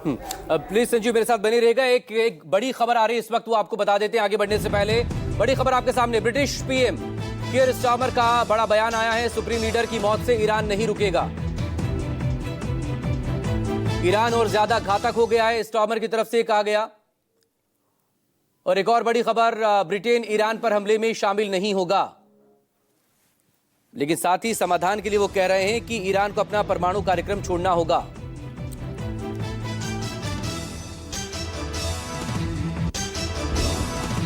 Please Sanjeev मेरे साथ बने रहेगा। एक बड़ी खबर आ रही है इस वक्त, वो आपको बता देते हैं आगे बढ़ने से पहले। बड़ी खबर आपके सामने, ब्रिटिश पीएम कीर स्टारमर का बड़ा बयान आया है। सुप्रीम लीडर की मौत से ईरान नहीं रुकेगा। ईरान और ज्यादा घातक हो गया है, स्टारमर की तरफ से कहा गया। और एक और बड़ी खबर, ब्रिटेन ईरान पर हमले में शामिल नहीं होगा, लेकिन साथ ही समाधान के लिए वो कह रहे हैं कि ईरान को अपना परमाणु कार्यक्रम छोड़ना होगा।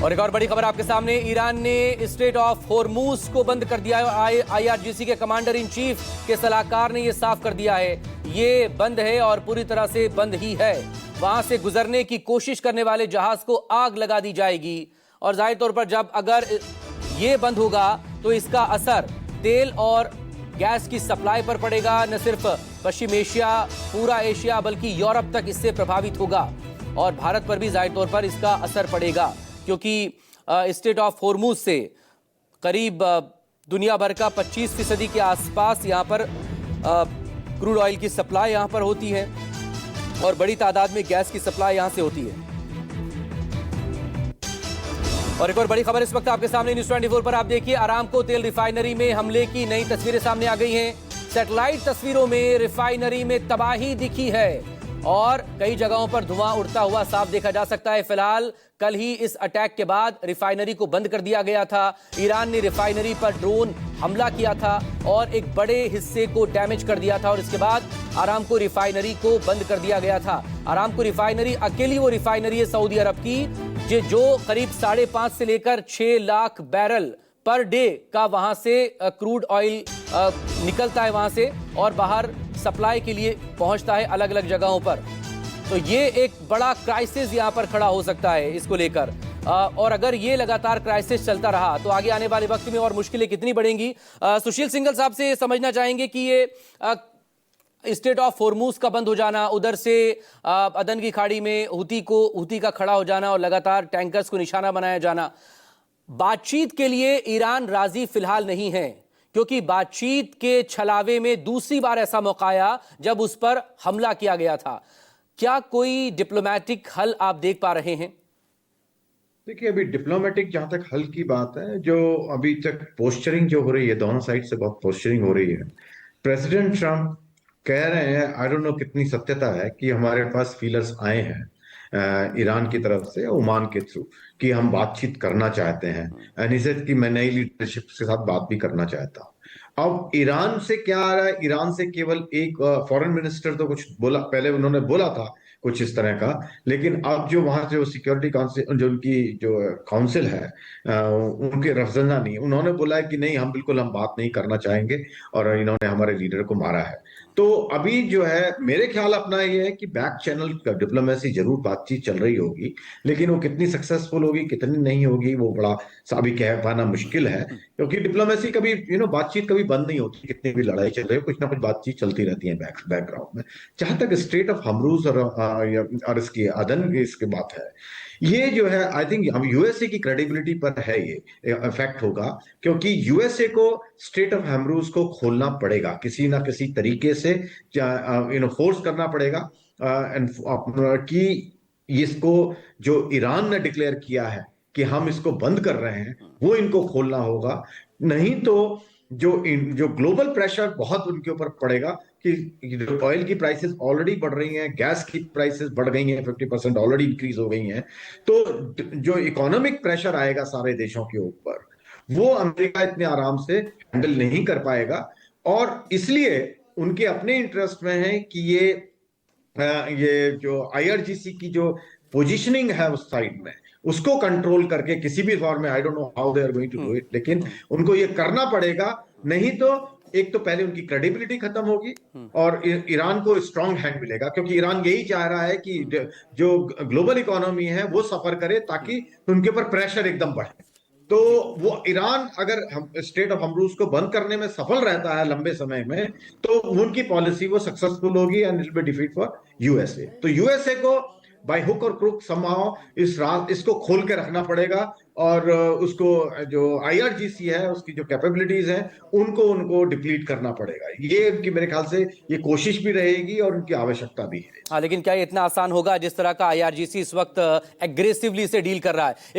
और एक और बड़ी खबर आपके सामने, ईरान ने स्ट्रेट ऑफ होर्मुज को बंद कर दिया है। आईआरजीसी के कमांडर इन चीफ के सलाहकार ने यह साफ कर दिया है, ये बंद है और पूरी तरह से बंद ही है। वहां से गुजरने की कोशिश करने वाले जहाज को आग लगा दी जाएगी। और जाहिर तौर पर जब अगर ये बंद होगा तो इसका असर तेल और गैस की सप्लाई पर पड़ेगा। न सिर्फ पश्चिम एशिया, पूरा एशिया, बल्कि यूरोप तक इससे प्रभावित होगा। और भारत पर भी जाहिर तौर पर इसका असर पड़ेगा, क्योंकि स्ट्रेट ऑफ होर्मुज से करीब दुनिया भर का 25% के आसपास यहां पर क्रूड ऑयल की सप्लाई यहां पर होती है और बड़ी तादाद में गैस की सप्लाई यहां से होती है। और एक और बड़ी खबर इस वक्त आपके सामने न्यूज़ 24 पर आप देखिए, अरामको तेल रिफाइनरी में हमले की नई तस्वीरें सामने आ गई हैं। सैटेलाइट तस्वीरों में रिफाइनरी में तबाही दिखी है और कई जगहों पर धुआं उड़ता हुआ साफ देखा जा सकता है। फिलहाल कल ही इस अटैक के बाद रिफाइनरी को बंद कर दिया गया था। ईरान ने रिफाइनरी पर ड्रोन हमला किया था और एक बड़े हिस्से को डैमेज कर दिया था और इसके बाद अरामको रिफाइनरी को बंद कर दिया गया था। अरामको रिफाइनरी अकेली वो रिफाइनरी है सऊदी अरब की जो करीब 5.5 से लेकर 6 लाख बैरल पर डे का वहां से क्रूड ऑयल निकलता है वहां से और बाहर सप्लाई के लिए पहुंचता है अलग अलग जगहों पर। तो ये एक बड़ा क्राइसिस यहां पर खड़ा हो सकता है इसको लेकर। और अगर ये लगातार क्राइसिस चलता रहा तो आगे आने वाले वक्त में और मुश्किलें कितनी बढ़ेंगी। सुशील सिंघल साहब से समझना चाहेंगे कि ये स्ट्रेट ऑफ होर्मुज का बंद हो जाना, उधर से अदन की खाड़ी में हूती का खड़ा हो जाना और लगातार टैंकर्स को निशाना बनाया जाना, बातचीत के लिए ईरान राजी फिलहाल नहीं है, क्योंकि बातचीत के छलावे में दूसरी बार ऐसा मौका आया जब उस पर हमला किया गया था। क्या कोई डिप्लोमेटिक हल आप देख पा रहे हैं? देखिए, अभी डिप्लोमेटिक जहां तक हल की बात है, जो अभी तक पोस्चरिंग जो हो रही है, दोनों साइड से बहुत पोस्चरिंग हो रही है। प्रेसिडेंट ट्रंप कह रहे हैं, आई डोंट नो कितनी सत्यता है, कि हमारे पास फीलर्स आए हैं ईरान की तरफ से, ओमान के थ्रू, कि हम बातचीत करना चाहते हैं। एंड ही सेड कि मैं नई लीडरशिप के साथ बात भी करना चाहता हूं। अब ईरान से क्या आ रहा है? ईरान से केवल एक फॉरेन मिनिस्टर तो कुछ बोला, पहले उन्होंने बोला था कुछ इस तरह का, लेकिन अब जो वहां जो सिक्योरिटी काउंसिल, जो उनकी जो काउंसिल है, उनके रफजंदानी, उन्होंने बोला है कि नहीं, हम बिल्कुल हम बात नहीं करना चाहेंगे और इन्होंने हमारे लीडर को मारा है। तो अभी जो है, मेरे ख्याल अपना ये है कि बैक चैनल का डिप्लोमेसी जरूर बातचीत चल रही होगी, लेकिन वो कितनी सक्सेसफुल होगी कितनी नहीं होगी वो बड़ा अभी कह पाना मुश्किल है, क्योंकि डिप्लोमेसी कभी बातचीत कभी बंद नहीं होती। कितनी भी लड़ाई चल रही है, कुछ ना कुछ बातचीत चलती रहती है बैकग्राउंड में। जहां तक स्ट्रेट ऑफ हर्मुज और इसकी अदन की इसकी बात है, ये जो है, आई थिंक हम यूएसए की क्रेडिबिलिटी पर है, ये इफेक्ट होगा, क्योंकि यूएसए को स्ट्रेट ऑफ हर्मुज को खोलना पड़ेगा किसी ना किसी तरीके से, फोर्स करना पड़ेगा कि इसको जो ईरान ने डिक्लेयर किया है कि हम इसको बंद कर रहे हैं, वो इनको खोलना होगा। नहीं तो जो ग्लोबल प्रेशर बहुत उनके ऊपर पड़ेगा कि ऑयल की प्राइसेस ऑलरेडी बढ़ रही हैं, गैस की प्राइसेस बढ़ गई हैं, 50% ऑलरेडी इंक्रीज हो गई हैं। तो जो इकोनॉमिक प्रेशर आएगा सारे देशों के ऊपर, वो अमेरिका इतने आराम से हैंडल नहीं कर पाएगा। और इसलिए उनके अपने इंटरेस्ट में है कि ये जो आईआरजीसी की जो पोजीशनिंग है उस साइड में, उसको कंट्रोल करके किसी भी फॉर्म में, I don't know how they are going to do it, लेकिन उनको ये करना पड़ेगा। नहीं तो एक तो पहले उनकी क्रेडिबिलिटी खत्म होगी और ईरान को स्ट्रांग हैंड मिलेगा, क्योंकि ईरान यही चाह रहा है कि जो ग्लोबल इकोनॉमी है वो सफर करे, ताकि उनके ऊपर प्रेशर एकदम बढ़े। तो वो ईरान अगर स्ट्रेट ऑफ हर्मुज को बंद करने में सफल रहता है लंबे समय में, तो उनकी पॉलिसी वो सक्सेसफुल होगी and it will be defeat for USA. तो यूएसए को बाय हुक और क्रुक समहाउ इसको खोल के रखना पड़ेगा, और उसको जो आईआरजीसी है उसकी जो कैपेबिलिटीज हैं उनको उनको डिप्लीट करना पड़ेगा। ये उनकी मेरे ख्याल से ये कोशिश भी रहेगी और उनकी आवश्यकता भी है। हाँ, लेकिन क्या ये इतना आसान होगा जिस तरह का आईआरजीसी इस वक्त एग्रेसिवली से डील कर रहा है?